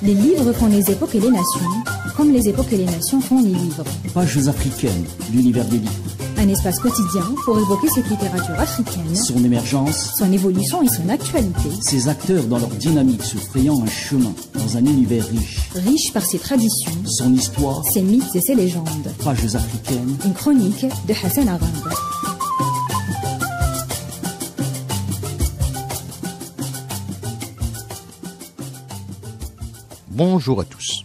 Les livres font les époques et les nations, comme les époques et les nations font les livres. Pages africaines, l'univers des livres. Un espace quotidien pour évoquer cette littérature africaine, son émergence, son évolution et son actualité. Ses acteurs dans leur dynamique se frayant un chemin dans un univers riche. Riche par ses traditions, son histoire, ses mythes et ses légendes. Pages africaines. Une chronique de Hassan Arabe. Bonjour à tous.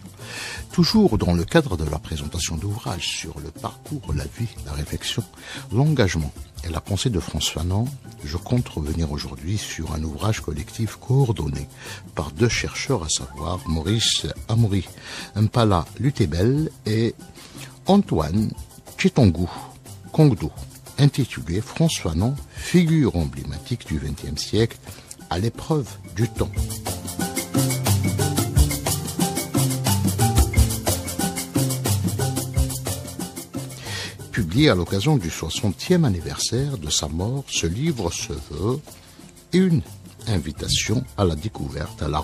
Toujours dans le cadre de la présentation d'ouvrages sur le parcours, la vie, la réflexion, l'engagement et la pensée de Frantz Fanon, je compte revenir aujourd'hui sur un ouvrage collectif coordonné par deux chercheurs, à savoir Maurice Amoury Mpala Lutebel et Antoine Tchétongou Kongdo, intitulé Frantz Fanon, figure emblématique du XXe siècle à l'épreuve du temps. Publié à l'occasion du 60e anniversaire de sa mort, ce livre se veut une invitation à la découverte, à la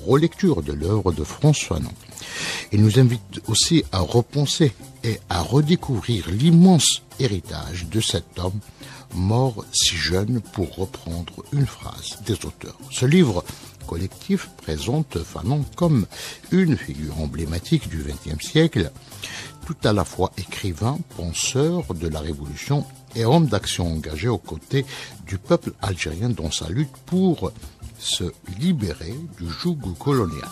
relecture de l'œuvre de Frantz Fanon. Il nous invite aussi à repenser et à redécouvrir l'immense héritage de cet homme mort si jeune, pour reprendre une phrase des auteurs. Ce livre collectif présente Fanon comme une figure emblématique du XXe siècle, tout à la fois écrivain, penseur de la Révolution et homme d'action engagé aux côtés du peuple algérien dans sa lutte pour se libérer du joug colonial.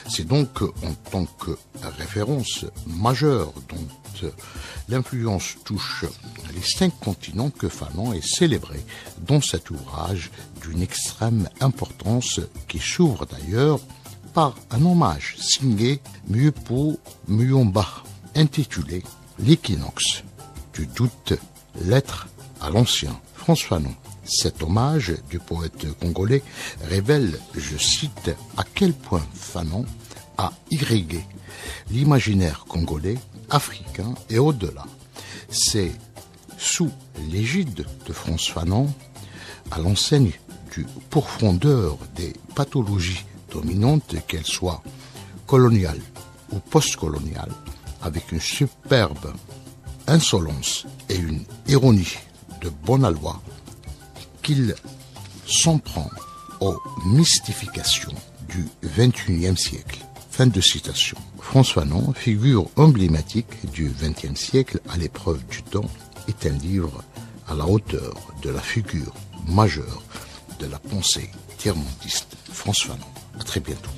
C'est donc en tant que référence majeure dont l'influence touche les 5 continents que Fanon est célébré dans cet ouvrage d'une extrême importance qui s'ouvre d'ailleurs par un hommage signé Mwepo Muyomba intitulé L'équinoxe du doute, lettre à l'ancien. Frantz Fanon. Cet hommage du poète congolais révèle, je cite, à quel point Fanon a irrigué l'imaginaire congolais, africain et au-delà. C'est sous l'égide de Frantz Fanon, à l'enseigne du pourfendeur des pathologies dominantes, qu'elles soient coloniales ou postcoloniales, avec une superbe insolence et une ironie de bon aloi, qu'il s'en prend aux mystifications du XXIe siècle. Fin de citation. Frantz Fanon, figure emblématique du XXe siècle à l'épreuve du temps, est un livre à la hauteur de la figure majeure de la pensée tiers-mondiste Frantz Fanon. À très bientôt.